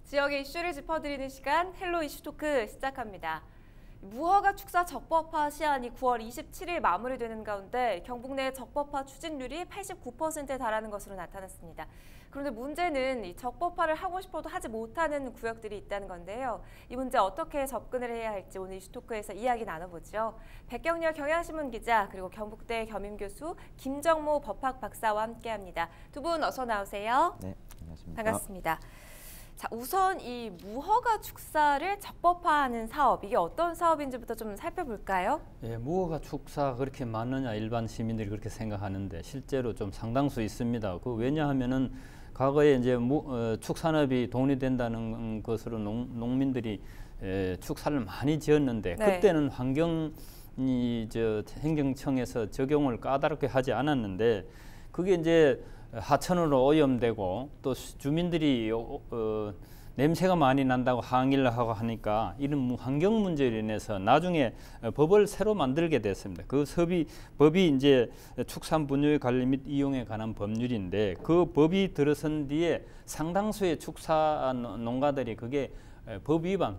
지역의 이슈를 짚어드리는 시간 헬로 이슈 토크 시작합니다. 무허가 축사 적법화 시한이 9월 27일 마무리되는 가운데 경북 내 적법화 추진률이 89%에 달하는 것으로 나타났습니다. 그런데 문제는 이 적법화를 하고 싶어도 하지 못하는 구역들이 있다는 건데요. 이 문제 어떻게 접근을 해야 할지 오늘 이슈 토크에서 이야기 나눠보죠. 백경렬 경향신문 기자 그리고 경북대 겸임교수 김정모 법학 박사와 함께합니다. 두 분 어서 나오세요. 네, 안녕하십니까. 반갑습니다. 자, 우선 이 무허가 축사를 적법화하는 사업, 이게 어떤 사업인지부터 좀 살펴볼까요? 예, 무허가 축사가 그렇게 많느냐 일반 시민들이 그렇게 생각하는데 실제로 좀 상당수 있습니다. 왜냐하면은 과거에 이제 축산업이 돈이 된다는 것으로 농민들이 축사를 많이 지었는데 네. 그때는 행정청에서 적용을 까다롭게 하지 않았는데 그게 이제 하천으로 오염되고 또 주민들이 냄새가 많이 난다고 항의를 하고 하니까 이런 환경 문제로 인해서 나중에 법을 새로 만들게 됐습니다. 그 법이 이제 축산 분뇨의 관리 및 이용에 관한 법률인데 그 법이 들어선 뒤에 상당수의 축사 농가들이 그게 법 위반,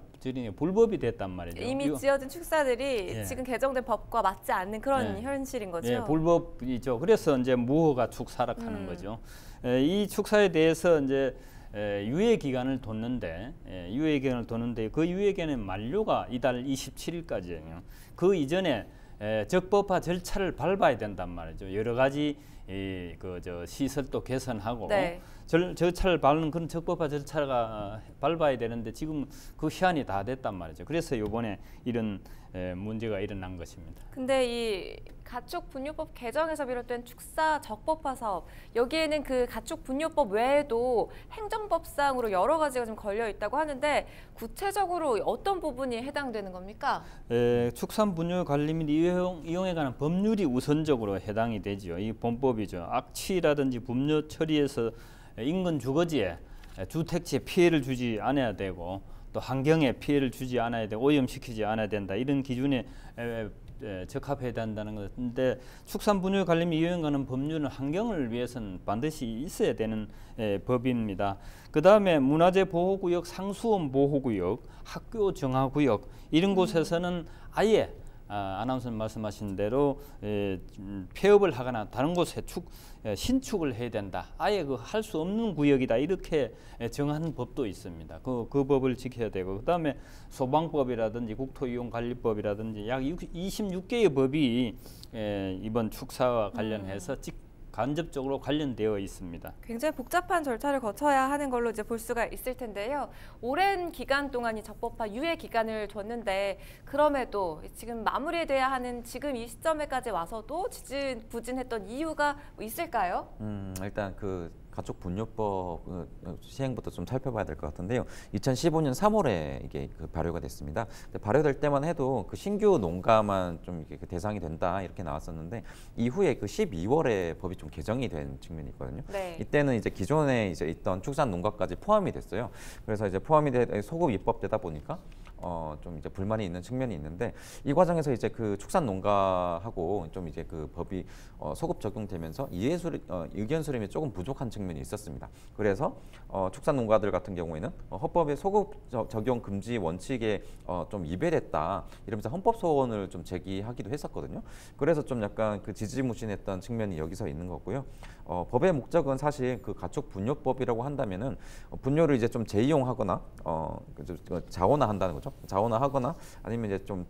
불법이 됐단 말이죠. 이미 지어진 축사들이 예. 지금 개정된 법과 맞지 않는 그런 예. 현실인 거죠. 예, 불법이죠. 그래서 이제 무허가 축사라 하는 거죠. 이 축사에 대해서 이제 유예 기간을 뒀는데 그 유예 기간의 만료가 이달 27일까지예요. 그 이전에 적법화 절차를 밟아야 된단 말이죠. 여러 가지 시설도 개선하고 네. 절차를 밟는 그런 적법화 절차가 밟아야 되는데 지금 그 시한이 다 됐단 말이죠. 그래서 이번에 이런 문제가 일어난 것입니다. 근데 이 가축 분뇨법 개정에서 비롯된 축사 적법화 사업, 여기에는 그 가축 분뇨법 외에도 행정법상으로 여러 가지가 좀 걸려 있다고 하는데 구체적으로 어떤 부분이 해당되는 겁니까? 축산 분뇨 관리 및 이용에 관한 법률이 우선적으로 해당이 되죠. 이 본법이죠. 악취라든지 분뇨 처리에서 인근 주거지에 주택지에 피해를 주지 않아야 되고 또 환경에 피해를 주지 않아야 되고 오염시키지 않아야 된다. 이런 기준에 적합해야 된다는 것인데 축산 분뇨 관리 및 이용에 관한 법률은 환경을 위해서는 반드시 있어야 되는 법입니다. 그 다음에 문화재 보호구역, 상수원 보호구역, 학교 정화구역 이런 곳에서는 아예 아나운서님 말씀하신 대로 폐업을 하거나 다른 곳에 신축을 해야 된다. 아예 그 할 수 없는 구역이다. 이렇게 정한 법도 있습니다. 그 법을 지켜야 되고 그다음에 소방법이라든지 국토이용관리법이라든지 약 26개의 법이 이번 축사와 관련해서 간접적으로 관련되어 있습니다. 굉장히 복잡한 절차를 거쳐야 하는 걸로 이제 볼 수가 있을 텐데요. 오랜 기간 동안 이 적법화 유예 기간을 뒀는데 그럼에도 지금 마무리돼야 하는 지금 이 시점에까지 와서도 지지부진했던 이유가 있을까요? 일단 그 가축 분뇨법 시행부터 좀 살펴봐야 될 것 같은데요. 2015년 3월에 이게 발효가 됐습니다. 발효될 때만 해도 그 신규 농가만 좀 이렇게 대상이 된다 이렇게 나왔었는데 이후에 그 12월에 법이 좀 개정이 된 측면이 있거든요. 네. 이때는 이제 기존에 이제 있던 축산 농가까지 포함이 됐어요. 그래서 이제 소급 입법되다 보니까 좀 이제 불만이 있는 측면이 있는데 이 과정에서 이제 그 축산 농가하고 좀 이제 그 법이 소급 적용되면서 의견 수렴이 조금 부족한 측면이 있었습니다. 그래서 축산 농가들 같은 경우에는 헌법의 소급 적용 금지 원칙에 좀 위배됐다 이러면서 헌법 소원을 좀 제기하기도 했었거든요. 그래서 좀 약간 그 지지무신했던 측면이 여기서 있는 거고요. 법의 목적은 사실 그 가축 분뇨법이라고 한다면은 분뇨를 이제 좀 재이용하거나 자원화한다는 거죠. 자원화하거나 아니면 이제 좀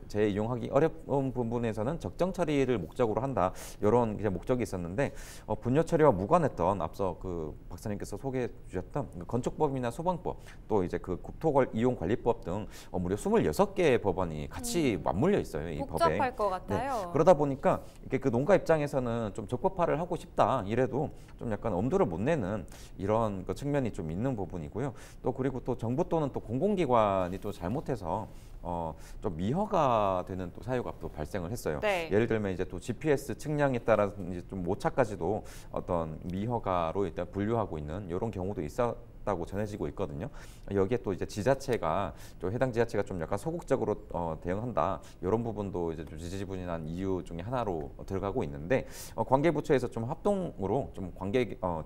재이용하기 어려운 부분에서는 적정 처리를 목적으로 한다 이런 이제 목적이 있었는데 분뇨 처리와 무관했던 앞서 그 박사님께서 소개해 주셨던 건축법이나 소방법 또 이제 그 국토이용관리법 등 무려 26개의 법안이 같이 맞물려 있어요. 이 복잡할 법에. 것 같아요. 네. 그러다 보니까 이게 그 농가 입장에서는 좀 적법화를 하고 싶다 이래도 좀 약간 엄두를 못 내는 이런 그 측면이 좀 있는 부분이고요. 또 그리고 또 정부 또는 또 공공기관이 또 잘못해서 좀 미화가 되는 또 사유가 또 발생을 했어요. 네. 예를 들면 이제 또 GPS 측량에 따라 이제 좀 오차까지도 어떤 미허가로 일단 분류하고 있는 이런 경우도 있었다고 전해지고 있거든요. 여기에 또 이제 지자체가 또 해당 지자체가 좀 약간 소극적으로 대응한다 이런 부분도 이제 좀 지지분이한 이유 중에 하나로 들어가고 있는데 관계부처에서 좀 합동으로 좀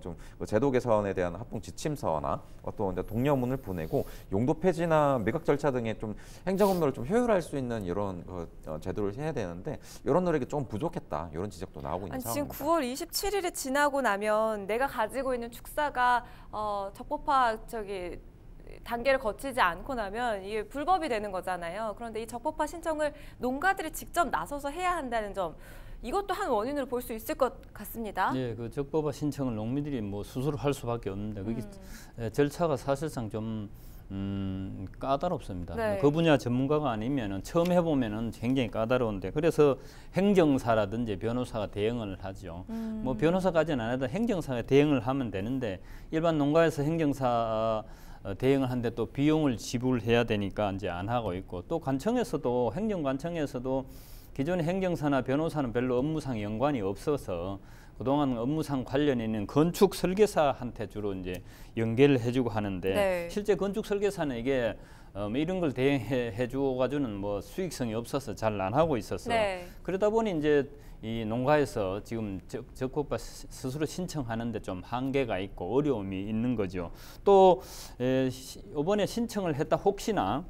좀 제도 개선에 대한 합동 지침서나 어떤 독려문을 보내고 용도 폐지나 매각 절차 등의 좀 행정 업무를 좀 효율화할 수 있는 이런 제도를 해야 되는데 이런 노력이 좀 부족했다 이런 지적도 나오고 있는 아니, 지금 상황입니다. 9월 27일이 지나고 나면 내가 가지고 있는 축사가 적법화 단계를 거치지 않고 나면 이게 불법이 되는 거잖아요. 그런데 이 적법화 신청을 농가들이 직접 나서서 해야 한다는 점, 이것도 한 원인으로 볼 수 있을 것 같습니다. 예, 그 적법화 신청을 농민들이 뭐 스스로 할 수밖에 없는데 그게 절차가 사실상 좀 까다롭습니다. 네. 그 분야 전문가가 아니면은 처음 해보면은 굉장히 까다로운데 그래서 행정사라든지 변호사가 대응을 하죠. 뭐 변호사까지는 안 해도 행정사가 대응을 하면 되는데 일반 농가에서 행정사 대응을 하는데 또 비용을 지불해야 되니까 이제 안 하고 있고 또 관청에서도 행정관청에서도 기존의 행정사나 변호사는 별로 업무상 연관이 없어서 그동안 업무상 관련이 있는 건축 설계사한테 주로 이제 연계를 해주고 하는데 네. 실제 건축 설계사는 이게 이런 걸 대행해 주어가지고는 뭐 수익성이 없어서 잘 안 하고 있어서 네. 그러다 보니 이제 이 농가에서 지금 적법화 스스로 신청하는데 좀 한계가 있고 어려움이 있는 거죠. 또 이번에 신청을 했다 혹시나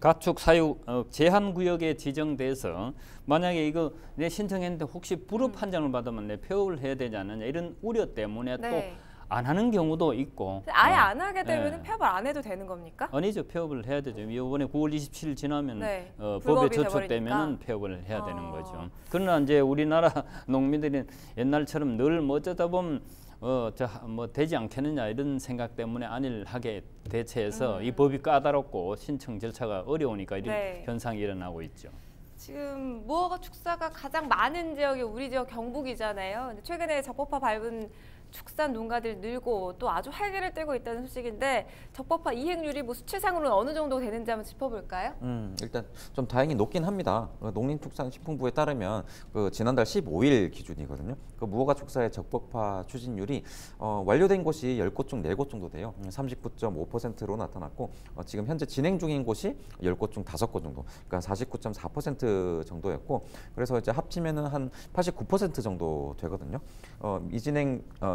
가축 사육 제한 구역에 지정돼서 만약에 이거 내 신청했는데 혹시 불허 판정을 받으면 내 폐업을 해야 되지 않느냐 이런 우려 때문에 네. 또 안 하는 경우도 있고 아예 안 하게 되면 네. 폐업을 안 해도 되는 겁니까? 아니죠. 폐업을 해야 되죠. 이번에 9월 27일 지나면 네. 법에 불법이 저촉되면 돼버리니까. 폐업을 해야 되는 거죠. 그러나 이제 우리나라 농민들이 옛날처럼 늘 뭐 어쩌다 보면 뭐 되지 않겠느냐 이런 생각 때문에 안일하게 대처해서 이 법이 까다롭고 신청 절차가 어려우니까 이런 네. 현상이 일어나고 있죠. 지금 무허가 축사가 가장 많은 지역이 우리 지역 경북이잖아요. 근데 최근에 적법화 밟은 축산 농가들이 늘고 또 아주 활기를 띠고 있다는 소식인데 적법화 이행률이 뭐 수치상으로는 어느 정도 되는지 한번 짚어볼까요? 일단 좀 다행히 높긴 합니다. 농림축산식품부에 따르면 지난달 15일 기준이거든요. 무허가 축사의 적법화 추진율이 완료된 곳이 10곳 중 4곳 정도 돼요. 39.5%로 나타났고 지금 현재 진행 중인 곳이 10곳 중 5곳 정도, 그러니까 49.4% 정도였고 그래서 이제 합치면은 한 89% 정도 되거든요.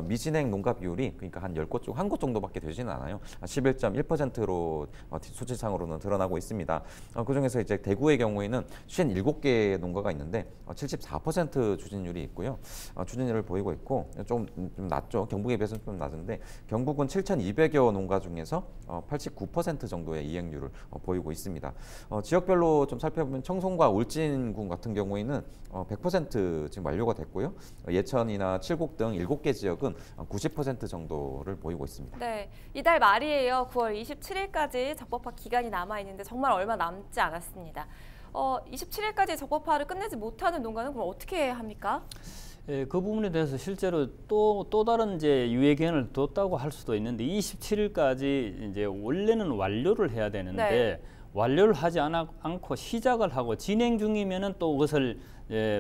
미진행 농가 비율이 그러니까 한 10곳 중 1곳 정도밖에 되지는 않아요. 11.1%로 수치상으로는 드러나고 있습니다. 그중에서 이제 대구의 경우에는 57개 농가가 있는데 74% 추진율이 있고요. 추진율을 보이고 있고 좀 낮죠. 경북에 비해서는 좀 낮은데 경북은 7,200여 농가 중에서 89% 정도의 이행률을 보이고 있습니다. 지역별로 좀 살펴보면 청송과 울진군 같은 경우에는 100% 지금 완료가 됐고요. 예천이나 칠곡 등 7개 지역은 90% 정도를 보이고 있습니다. 네, 이달 말이에요. 9월 27일까지 적법화 기간이 남아 있는데 정말 얼마 남지 않았습니다. 27일까지 적법화를 끝내지 못하는 농가는 그럼 어떻게 합니까? 예, 그 부분에 대해서 실제로 또 다른 이제 유예 기한을 뒀다고 할 수도 있는데 27일까지 이제 원래는 완료를 해야 되는데 네. 완료를 하지 않고 시작을 하고 진행 중이면은 또 그것을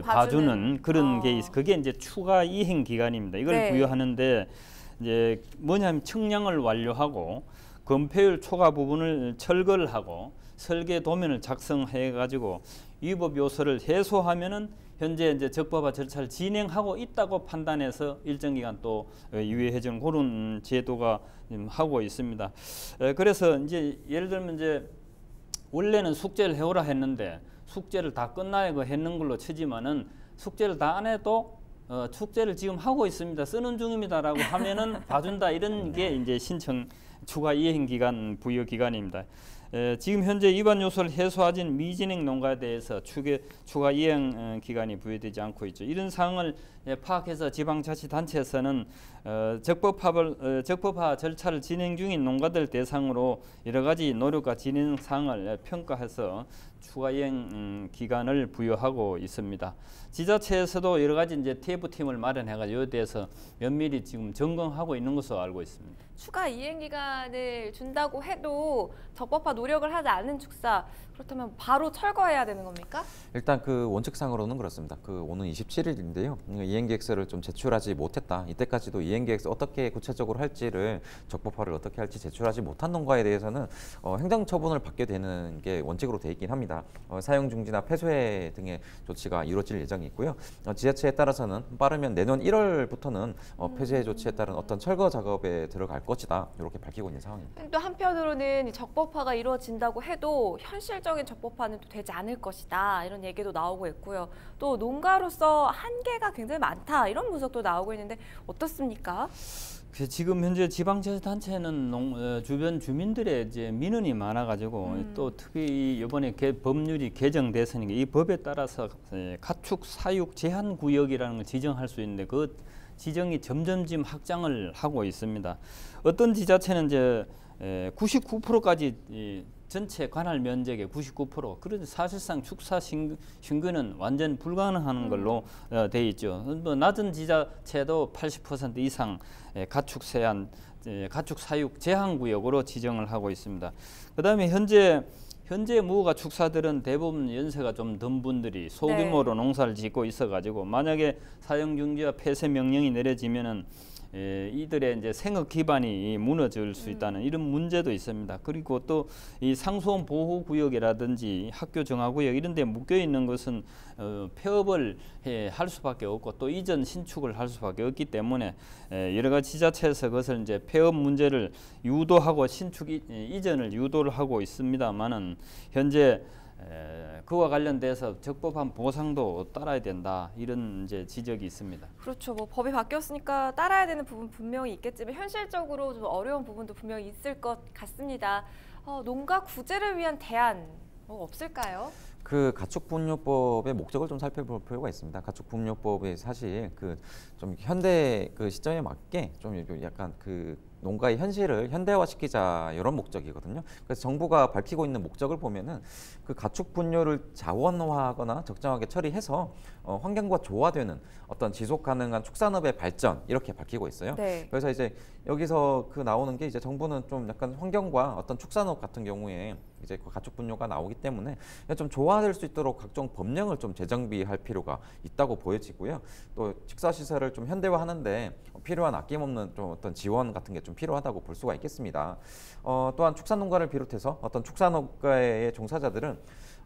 봐주는 그런 게 그게 이제 추가 이행 기간입니다. 이걸 네. 부여하는데 이제 뭐냐면 측량을 완료하고 건폐율 초과 부분을 철거를 하고 설계 도면을 작성해 가지고 위법 요소를 해소하면은 현재 이제 적법화 절차를 진행하고 있다고 판단해서 일정 기간 또 유예해 주는 그런 제도가 하고 있습니다. 그래서 이제 예를 들면 이제 원래는 숙제를 해오라 했는데 숙제를 다 끝나고 했는 걸로 치지만은 숙제를 다 안 해도 숙제를 지금 하고 있습니다. 쓰는 중입니다라고 하면은 봐준다 이런 게 이제 신청 추가 이행 기간 부여 기간입니다. 지금 현재 위반 요소를 해소하진 미진행 농가에 대해서 추가 이행 기간이 부여되지 않고 있죠. 이런 사항을 파악해서 지방자치단체에서는 적법화 절차를 진행 중인 농가들 대상으로 여러 가지 노력과 진행 사항을 평가해서 추가 이행 기간을 부여하고 있습니다. 지자체에서도 여러 가지 이제 TF팀을 마련해가지고 이에 대해서 면밀히 지금 점검하고 있는 것으로 알고 있습니다. 추가 이행 기간을 준다고 해도 적법화 노력을 하지 않는 축사, 그렇다면 바로 철거해야 되는 겁니까? 일단 그 원칙상으로는 그렇습니다. 그 오는 27일인데요. 이행계획서를 좀 제출하지 못했다. 이때까지도 이행계획서 어떻게 구체적으로 할지를 적법화를 어떻게 할지 제출하지 못한 농가에 대해서는 행정처분을 받게 되는 게 원칙으로 돼 있긴 합니다. 사용 중지나 폐쇄 등의 조치가 이루어질 예정이 있고요. 지자체에 따라서는 빠르면 내년 1월부터는 폐쇄 조치에 따른 어떤 철거 작업에 들어갈 것이다. 이렇게 밝히고 있는 상황입니다. 또 한편으로는 이 적법화가 이루어진다고 해도 현실적인 적법화는 또 되지 않을 것이다. 이런 얘기도 나오고 있고요. 또 농가로서 한계가 굉장히 많다. 이런 분석도 나오고 있는데 어떻습니까? 지금 현재 지방자치단체는 주변 주민들의 이제 민원이 많아가지고 또 특히 이번에 법률이 개정돼서니까 이 법에 따라서 가축 사육 제한 구역이라는 걸 지정할 수 있는데 그 지정이 점점 지금 확장을 하고 있습니다. 어떤 지자체는 이제 99%까지 전체 관할 면적의 99%. 그런데 사실상 축사 신고는 완전 불가능한 걸로 돼 있죠. 뭐 낮은 지자체도 80% 이상 가축 사육 제한 구역으로 지정을 하고 있습니다. 그다음에 현재 무허가 축사들은 대부분 연세가 좀 든 분들이 소규모로 농사를 짓고 있어가지고 만약에 사용 중지와 폐쇄 명령이 내려지면은 이들의 이제 생업 기반이 무너질 수 있다는 이런 문제도 있습니다. 그리고 또 이 상수원 보호 구역이라든지 학교 정화 구역 이런 데 묶여 있는 것은 폐업을 할 수밖에 없고 또 이전 신축을 할 수밖에 없기 때문에 여러 가지 지자체에서 그것을 이제 폐업 문제를 유도하고 신축 이전을 유도를 하고 있습니다만은 현재 그와 관련돼서 적법한 보상도 따라야 된다 이런 이제 지적이 있습니다. 그렇죠. 뭐 법이 바뀌었으니까 따라야 되는 부분 분명히 있겠지만 현실적으로 좀 어려운 부분도 분명히 있을 것 같습니다. 농가 구제를 위한 대안 없을까요? 그 가축분뇨법의 목적을 좀 살펴볼 필요가 있습니다. 가축분뇨법이 사실 그 좀 현대 그 시점에 맞게 좀 약간 그 농가의 현실을 현대화시키자 이런 목적이거든요. 그래서 정부가 밝히고 있는 목적을 보면은 그 가축 분뇨를 자원화하거나 적정하게 처리해서 환경과 조화되는 어떤 지속 가능한 축산업의 발전 이렇게 밝히고 있어요. 네. 그래서 이제 여기서 그 나오는 게 이제 정부는 좀 약간 환경과 어떤 축산업 같은 경우에 이제 그 가축 분뇨가 나오기 때문에 좀 조화될 수 있도록 각종 법령을 좀 재정비할 필요가 있다고 보여지고요. 또 축사 시설을 좀 현대화하는데 필요한 아낌없는 좀 어떤 지원 같은 게 좀 필요하다고 볼 수가 있겠습니다. 또한 축산농가를 비롯해서 어떤 축산업계의 종사자들은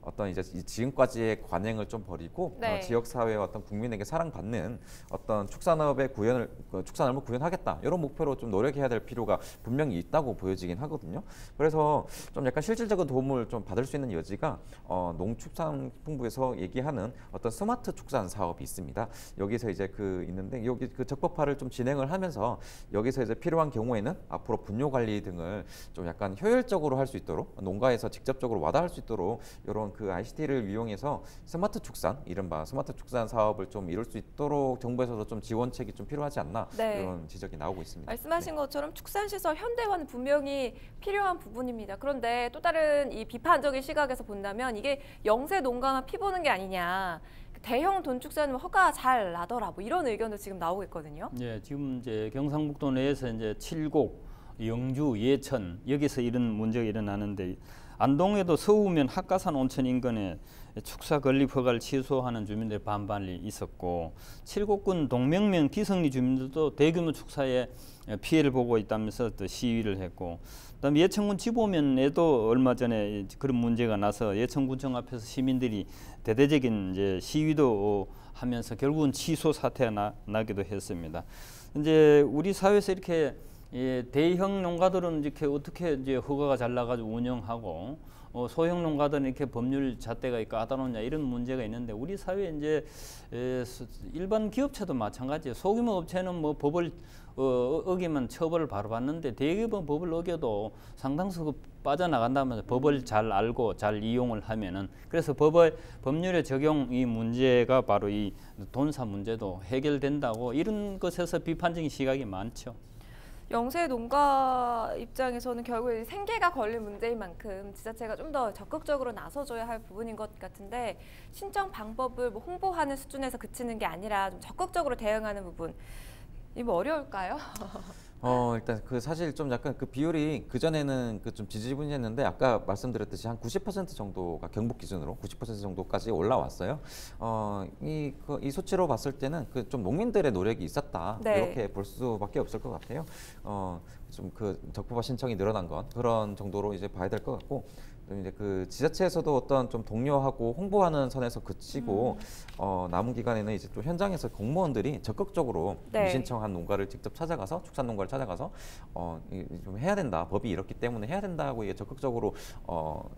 어떤 이제 지금까지의 관행을 좀 버리고 네. 지역 사회와 어떤 국민에게 사랑받는 어떤 축산업의 축산업을 구현하겠다 이런 목표로 좀 노력해야 될 필요가 분명히 있다고 보여지긴 하거든요. 그래서 좀 약간 실질적인 도움을 좀 받을 수 있는 여지가 농축산품부에서 얘기하는 어떤 스마트 축산 사업이 있습니다. 여기서 이제 있는데 여기 그 적법화를 좀 진행을 하면서 여기서 이제 필요한 경우에는 앞으로 분뇨 관리 등을 좀 약간 효율적으로 할 수 있도록 농가에서 직접적으로 와닿을 수 있도록 이런 그 ICT를 이용해서 스마트 축산, 이른바 스마트 축산 사업을 좀 이룰 수 있도록 정부에서도 좀 지원책이 좀 필요하지 않나 네. 이런 지적이 나오고 있습니다. 말씀하신 것처럼 축산시설 현대화는 분명히 필요한 부분입니다. 그런데 또 다른 이 비판적인 시각에서 본다면 이게 영세 농가만 피보는 게 아니냐. 대형 돈축산은 허가 잘 나더라. 뭐 이런 의견도 지금 나오고 있거든요. 네, 지금 이제 경상북도 내에서 이제 칠곡, 영주, 예천 여기서 이런 문제가 일어나는데. 안동에도 서우면 학가산 온천 인근에 축사 건립 허가를 취소하는 주민들의 반발이 있었고 칠곡군 동명면 기성리 주민들도 대규모 축사에 피해를 보고 있다면서 또 시위를 했고 그다음에 예천군 지보면에도 얼마 전에 그런 문제가 나서 예천군청 앞에서 시민들이 대대적인 이제 시위도 하면서 결국은 취소 사태가 나기도 했습니다. 이제 우리 사회에서 이렇게 대형 농가들은 이렇게 어떻게 이제 허가가 잘 나가지고 운영하고 소형 농가들은 이렇게 법률 잣대가 까다롭냐 이런 문제가 있는데 우리 사회에 이제 일반 기업체도 마찬가지예요. 소규모 업체는 뭐 법을 어기면 처벌을 바로 받는데 대부분 법을 어겨도 상당수 빠져나간다면서 법을 잘 알고 잘 이용을 하면은 그래서 법률의 적용 이 문제가 바로 이 돈사 문제도 해결된다고 이런 것에서 비판적인 시각이 많죠. 영세 농가 입장에서는 결국에 생계가 걸린 문제인 만큼 지자체가 좀 더 적극적으로 나서줘야 할 부분인 것 같은데 신청 방법을 뭐 홍보하는 수준에서 그치는 게 아니라 좀 적극적으로 대응하는 부분 이거 어려울까요? 일단 그 사실 좀 약간 그 비율이 그 전에는 그 좀 지지분이했는데 아까 말씀드렸듯이 한 90% 정도가 경북 기준으로 90% 정도까지 올라왔어요. 이 수치로 봤을 때는 그 좀 농민들의 노력이 있었다 네. 이렇게 볼 수밖에 없을 것 같아요. 좀 그 적법화 신청이 늘어난 건 그런 정도로 이제 봐야 될 것 같고. 이제 그 지자체에서도 어떤 좀 독려하고 홍보하는 선에서 그치고 남은 기간에는 이제 또 현장에서 공무원들이 적극적으로 네. 미신청한 농가를 직접 찾아가서 축산 농가를 찾아가서 좀 해야 된다 법이 이렇기 때문에 해야 된다고 이게 적극적으로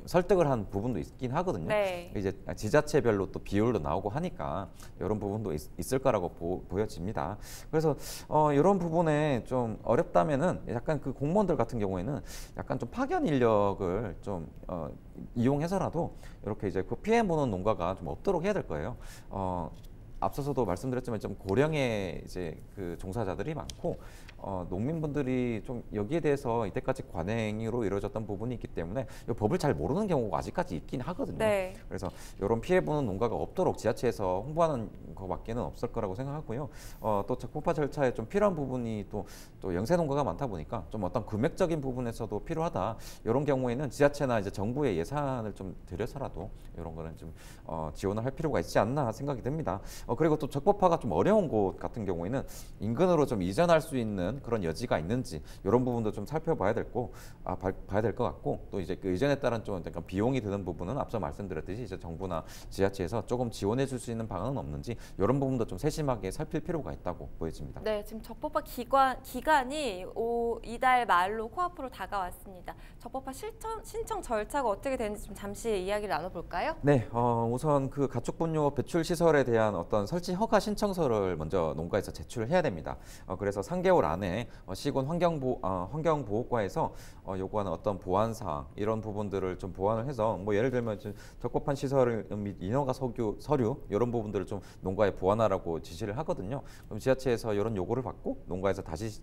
설득을 한 부분도 있긴 하거든요. 네. 이제 지자체별로 또 비율도 나오고 하니까 이런 부분도 있을 거라고 보여집니다. 그래서 이런 부분에 좀 어렵다면은 약간 그 공무원들 같은 경우에는 약간 좀 파견 인력을 좀 이용해서라도 이렇게 이제 그 피해 보는 농가가 좀 없도록 해야 될 거예요. 앞서서도 말씀드렸지만 좀 고령의 이제 그 종사자들이 많고 농민분들이 좀 여기에 대해서 이때까지 관행으로 이루어졌던 부분이 있기 때문에 이 법을 잘 모르는 경우가 아직까지 있긴 하거든요. 네. 그래서 이런 피해 보는 농가가 없도록 지자체에서 홍보하는 것밖에는 없을 거라고 생각하고요. 또 적법화 절차에 좀 필요한 부분이 또 영세 농가가 많다 보니까 좀 어떤 금액적인 부분에서도 필요하다. 이런 경우에는 지자체나 이제 정부의 예산을 좀 들여서라도 이런 거는 좀 지원을 할 필요가 있지 않나 생각이 듭니다. 그리고 또 적법화가 좀 어려운 곳 같은 경우에는 인근으로 좀 이전할 수 있는 그런 여지가 있는지 이런 부분도 좀 살펴봐야 봐야 될 것 같고 또 이제 그 의전에 따른 좀 약간 비용이 드는 부분은 앞서 말씀드렸듯이 이제 정부나 지자체에서 조금 지원해 줄 수 있는 방안은 없는지 이런 부분도 좀 세심하게 살필 필요가 있다고 보여집니다. 네, 지금 적법화 기간이 이달 말로 코앞으로 다가왔습니다. 적법화 신청 절차가 어떻게 되는지 좀 잠시 이야기를 나눠볼까요? 네, 우선 그 가축분뇨 배출 시설에 대한 어떤 설치 허가 신청서를 먼저 농가에서 제출을 해야 됩니다. 그래서 3개월 안에 시군 환경보호과에서 요구하는 어떤 보완사항 이런 부분들을 좀 보완을 해서 뭐 예를 들면 적법한 시설 및 인허가 서류 이런 부분들을 좀 농가에 보완하라고 지시를 하거든요. 그럼 지자체에서 이런 요구를 받고 농가에서 다시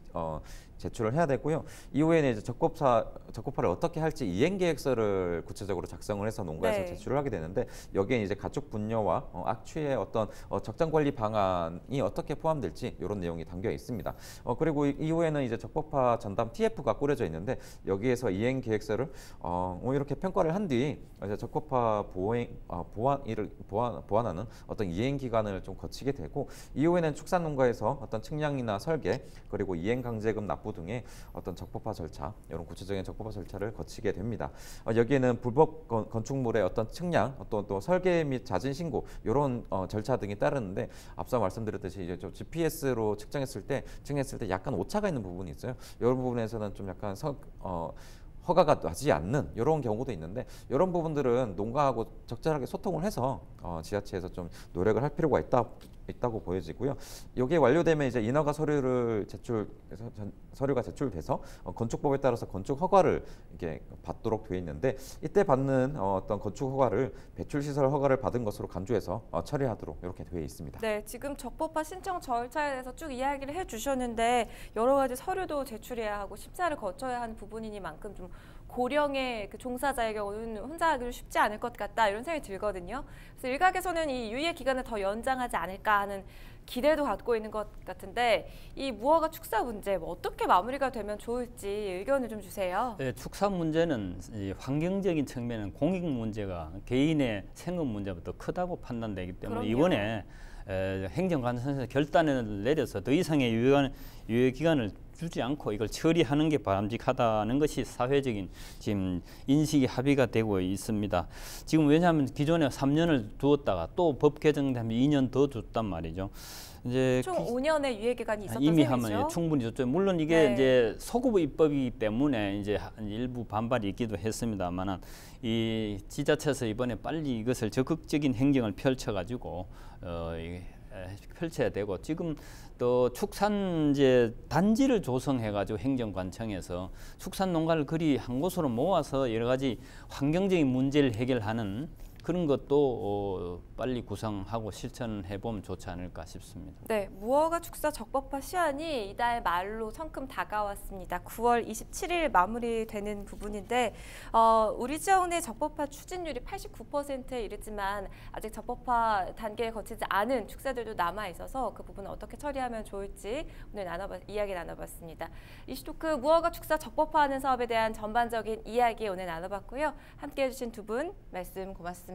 제출을 해야 되고요. 이후에는 이제 적법화를 어떻게 할지 이행 계획서를 구체적으로 작성을 해서 농가에서 네. 제출을 하게 되는데 여기에 이제 가축 분뇨와 악취의 어떤 적정 관리 방안이 어떻게 포함될지 이런 내용이 담겨 있습니다. 그리고 이후에는 이제 적법화 전담 TF가 꾸려져 있는데 여기에서 이행 계획서를 이렇게 평가를 한 뒤 적법화 보완하는 어떤 이행 기간을 좀 거치게 되고 이후에는 축산농가에서 어떤 측량이나 설계 그리고 이행 강제금 납부 등의 어떤 적법화 절차 이런 구체적인 적법화 절차를 거치게 됩니다. 여기에는 불법 건축물의 어떤 측량 또 설계 및 자진 신고 이런 절차 등이 따르는데 앞서 말씀드렸듯이 이제 좀 GPS로 측정했을 때 약간 오차가 있는 부분이 있어요. 이런 부분에서는 좀 약간 허가가 나지 않는 이런 경우도 있는데 이런 부분들은 농가하고 적절하게 소통을 해서 지자체에서 좀 노력을 할 필요가 있다고 보여지고요. 이게 완료되면 이제 인허가 서류가 제출돼서 건축법에 따라서 건축 허가를 이렇게 받도록 되어 있는데 이때 받는 어떤 건축 허가를 배출시설 허가를 받은 것으로 간주해서 처리하도록 이렇게 되어 있습니다. 네, 지금 적법화 신청 절차에 대해서 쭉 이야기를 해주셨는데 여러 가지 서류도 제출해야 하고 심사를 거쳐야 하는 부분이니만큼 좀 고령의 그 종사자의 경우는 혼자 하기도 쉽지 않을 것 같다 이런 생각이 들거든요. 그래서 일각에서는 이 유예 기간을 더 연장하지 않을까 하는 기대도 갖고 있는 것 같은데 이 무허가 축사 문제 어떻게 마무리가 되면 좋을지 의견을 좀 주세요. 네, 축사 문제는 이 환경적인 측면은 공익 문제가 개인의 생업 문제보다 크다고 판단되기 때문에 그럼요. 이번에 행정관에서 결단을 내려서 더 이상의 유예 기간을 주지 않고 이걸 처리하는 게 바람직하다는 것이 사회적인 지금 인식이 합의가 되고 있습니다. 지금 왜냐하면 기존에 3년을 두었다가 또 법 개정되면 2년 더 줬단 말이죠. 이제 총 5년의 유예 기간이 있었던 이미 셈이죠. 하면 충분히 줬죠. 물론 이게 네. 이제 소급 입법이기 때문에 이제 일부 반발이 있기도 했습니다만은 이 지자체에서 이번에 빨리 이것을 적극적인 행정을 펼쳐가지고 펼쳐야 되고 지금 또 축산제 단지를 조성해가지고 행정관청에서 축산 농가를 그리 한 곳으로 모아서 여러 가지 환경적인 문제를 해결하는 그런 것도 빨리 구상하고 실천해 보면 좋지 않을까 싶습니다. 네, 무허가 축사 적법화 시한이 이달 말로 성큼 다가왔습니다. 9월 27일 마무리되는 부분인데 우리 지역 내 적법화 추진률이 89%에 이르지만 아직 적법화 단계에 거치지 않은 축사들도 남아 있어서 그 부분을 어떻게 처리하면 좋을지 오늘 이야기 나눠봤습니다. 이슈토크 무허가 축사 적법화하는 사업에 대한 전반적인 이야기 오늘 나눠봤고요. 함께해 주신 두 분 말씀 고맙습니다.